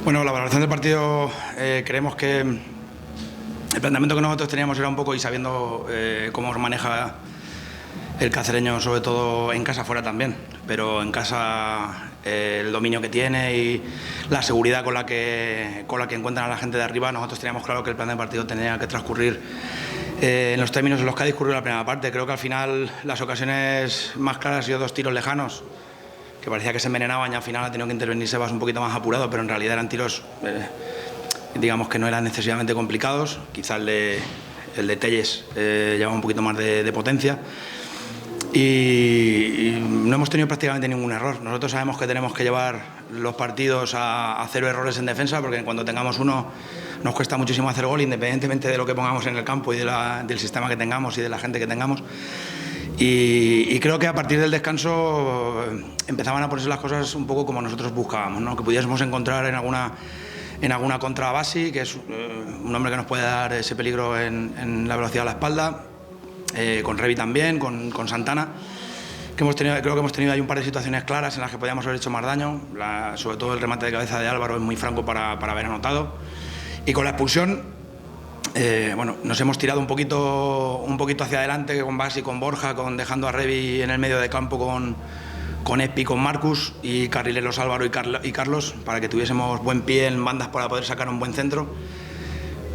Bueno, la valoración del partido, creemos que el planteamiento que nosotros teníamos era un poco, y sabiendo cómo se maneja el cacereño, sobre todo en casa, fuera también, pero en casa el dominio que tiene y la seguridad con la que encuentran a la gente de arriba, nosotros teníamos claro que el plan de partido tenía que transcurrir en los términos en los que ha discurrido la primera parte. Creo que al final las ocasiones más claras han sido dos tiros lejanos que parecía que se envenenaban y al final ha tenido que intervenir Sebas un poquito más apurado, pero en realidad eran tiros digamos que no eran excesivamente complicados. Quizá el de Telles llevaba un poquito más de potencia y no hemos tenido prácticamente ningún error. Nosotros sabemos que tenemos que llevar los partidos a cero errores en defensa, porque cuando tengamos uno nos cuesta muchísimo hacer gol, independientemente de lo que pongamos en el campo y del sistema que tengamos y de la gente que tengamos. Y creo que a partir del descanso empezaban a ponerse las cosas un poco como nosotros buscábamos, ¿no? Que pudiésemos encontrar en alguna contra a Basi, que es un hombre que nos puede dar ese peligro en la velocidad a la espalda, con Revi también, con Santana, creo que hemos tenido ahí un par de situaciones claras en las que podíamos haber hecho más daño, sobre todo el remate de cabeza de Álvaro es muy franco para haber anotado, y con la expulsión bueno, nos hemos tirado un poquito hacia adelante con Basi, con Borja, dejando a Revi en el medio de campo con Espi, con Marcus, y carrileros Álvaro y Carlos, para que tuviésemos buen pie en bandas para poder sacar un buen centro.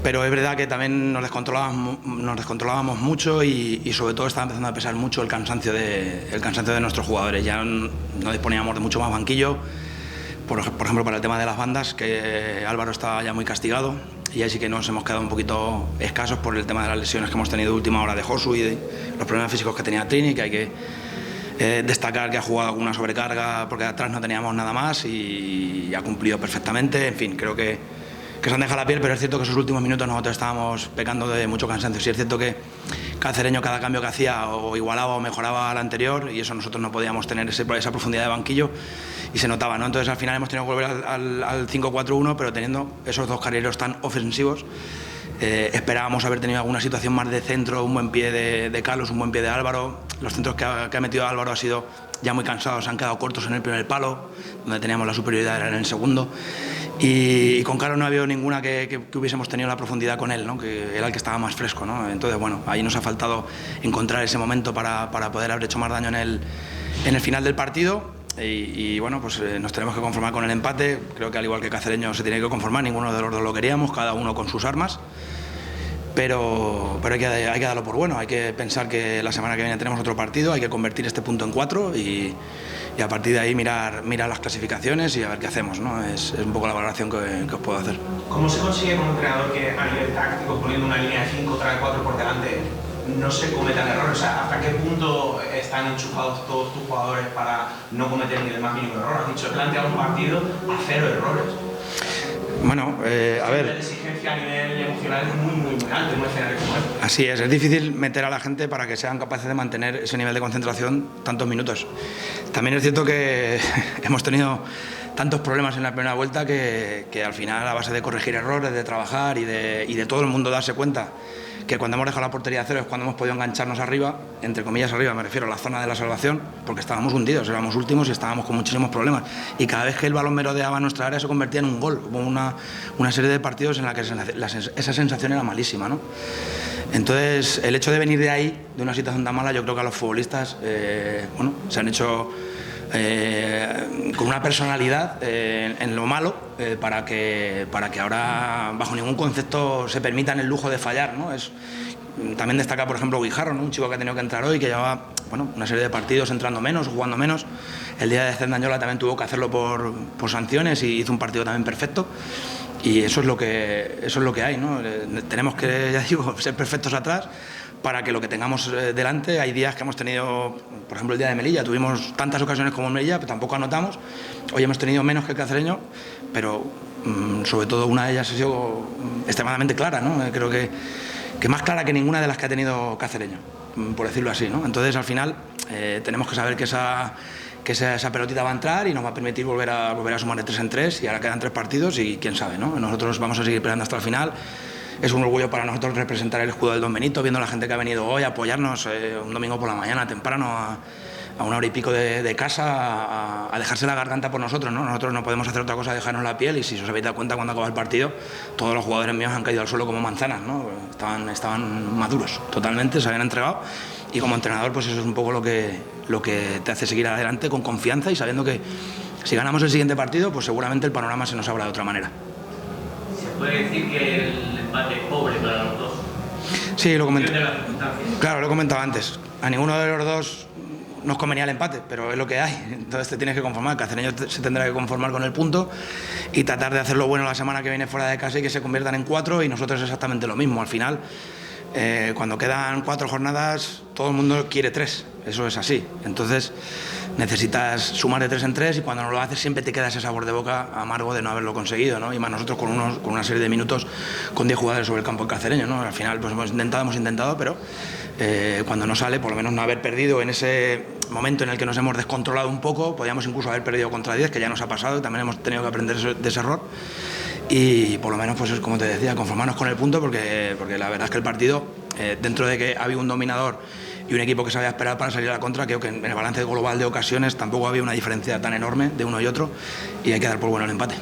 Pero es verdad que también nos descontrolábamos mucho y sobre todo estaba empezando a pesar mucho el cansancio de nuestros jugadores. Ya no disponíamos de mucho más banquillo, por ejemplo para el tema de las bandas, que Álvaro estaba ya muy castigado, y ahí sí que nos hemos quedado un poquito escasos por el tema de las lesiones que hemos tenido de última hora de Josu y de los problemas físicos que tenía Trini, que hay que destacar que ha jugado alguna sobrecarga porque atrás no teníamos nada más y ha cumplido perfectamente. En fin, creo que se han dejado la piel, pero es cierto que esos últimos minutos nosotros estábamos pecando de mucho cansancio. Sí es cierto que Cacereño cada cambio que hacía o igualaba o mejoraba al anterior, y eso nosotros no podíamos tener esa profundidad de banquillo y se notaba, ¿no? Entonces al final hemos tenido que volver al 5-4-1, pero teniendo esos dos carrileros tan ofensivos. Esperábamos haber tenido alguna situación más de centro, un buen pie de Carlos, un buen pie de Álvaro. Los centros que ha metido Álvaro ha sido ya muy cansados, se han quedado cortos en el primer palo, donde teníamos la superioridad era en el segundo. Y con Carlos no ha habido ninguna que hubiésemos tenido la profundidad con él, ¿no? Que era el que estaba más fresco, ¿no? Entonces, bueno, ahí nos ha faltado encontrar ese momento para poder haber hecho más daño en el final del partido. Y bueno, pues nos tenemos que conformar con el empate. Creo que al igual que Cacereño se tiene que conformar, ninguno de los dos lo queríamos, cada uno con sus armas. Pero hay que darlo por bueno, hay que pensar que la semana que viene tenemos otro partido, hay que convertir este punto en 4 y a partir de ahí mirar las clasificaciones y a ver qué hacemos, ¿no? Es un poco la valoración que os puedo hacer. ¿Cómo se consigue como entrenador que a nivel táctico, poniendo una línea de 5, trae 4 por delante, no se cometan errores? O sea, ¿hasta qué punto están enchufados todos tus jugadores para no cometer ni el más mínimo error? Has dicho, he planteado un partido a 0 errores. Bueno, a ver. La exigencia a nivel emocional es muy alta en un escenario como este. Así es difícil meter a la gente para que sean capaces de mantener ese nivel de concentración tantos minutos. También es cierto que hemos tenido tantos problemas en la primera vuelta que al final, a base de corregir errores, de trabajar y de todo el mundo darse cuenta que cuando hemos dejado la portería a 0 es cuando hemos podido engancharnos arriba, entre comillas arriba, me refiero a la zona de la salvación, porque estábamos hundidos, éramos últimos y estábamos con muchísimos problemas. Y cada vez que el balón merodeaba nuestra área se convertía en un gol. Hubo una serie de partidos en la que esa sensación era malísima, ¿no? Entonces, el hecho de venir de ahí, de una situación tan mala, yo creo que a los futbolistas bueno, se han hecho con una personalidad en lo malo para que ahora bajo ningún concepto se permitan el lujo de fallar, ¿no? También destaca, por ejemplo, Guijarro, ¿no? Un chico que ha tenido que entrar hoy, que llevaba una serie de partidos entrando menos, jugando menos. El día de Cerdañola también tuvo que hacerlo por sanciones y hizo un partido también perfecto. Y eso es lo que hay, ¿no? Tenemos que, ya digo, ser perfectos atrás para que lo que tengamos delante. Hay días que hemos tenido, por ejemplo el día de Melilla, tuvimos tantas ocasiones como en Melilla, pero tampoco anotamos. Hoy hemos tenido menos que el Cacereño, pero sobre todo una de ellas ha sido extremadamente clara, ¿no? Creo que más clara que ninguna de las que ha tenido Cacereño, por decirlo así, ¿no? Entonces al final tenemos que saber que esa pelotita va a entrar y nos va a permitir volver a sumar de 3 en 3, y ahora quedan 3 partidos y quién sabe, ¿no? Nosotros vamos a seguir peleando hasta el final. Es un orgullo para nosotros representar el escudo del Don Benito, viendo a la gente que ha venido hoy a apoyarnos un domingo por la mañana temprano a 1 hora y pico de casa a dejarse la garganta por nosotros, ¿no? Nosotros no podemos hacer otra cosa que dejarnos la piel, y si os habéis dado cuenta cuando acaba el partido, todos los jugadores míos han caído al suelo como manzanas, ¿no? Estaban maduros totalmente, se habían entregado, y como entrenador pues eso es un poco lo que te hace seguir adelante con confianza y sabiendo que si ganamos el siguiente partido pues seguramente el panorama se nos abra de otra manera. ¿Se puede decir que el empate es pobre para los dos? Sí, lo comenté. Claro, lo he comentado antes. A ninguno de los dos nos convenía el empate, pero es lo que hay. Entonces te tienes que conformar. Cacereño se tendrá que conformar con el punto y tratar de hacerlo bueno la semana que viene fuera de casa y que se conviertan en 4, y nosotros exactamente lo mismo. Al final, cuando quedan 4 jornadas, todo el mundo quiere 3. Eso es así. Entonces necesitas sumar de 3 en 3, y cuando no lo haces siempre te queda ese sabor de boca amargo de no haberlo conseguido, ¿no? Y más nosotros con una serie de minutos con 10 jugadores sobre el campo cacereño, ¿no? Al final pues hemos intentado, pero cuando no sale, por lo menos no haber perdido en ese momento en el que nos hemos descontrolado un poco. Podíamos incluso haber perdido contra 10, que ya nos ha pasado, y también hemos tenido que aprender de ese error, y por lo menos pues es como te decía, conformarnos con el punto, porque la verdad es que el partido, dentro de que había un dominador y un equipo que sabía esperar para salir a la contra, creo que en el balance global de ocasiones tampoco había una diferencia tan enorme de uno y otro, y hay que dar por bueno el empate.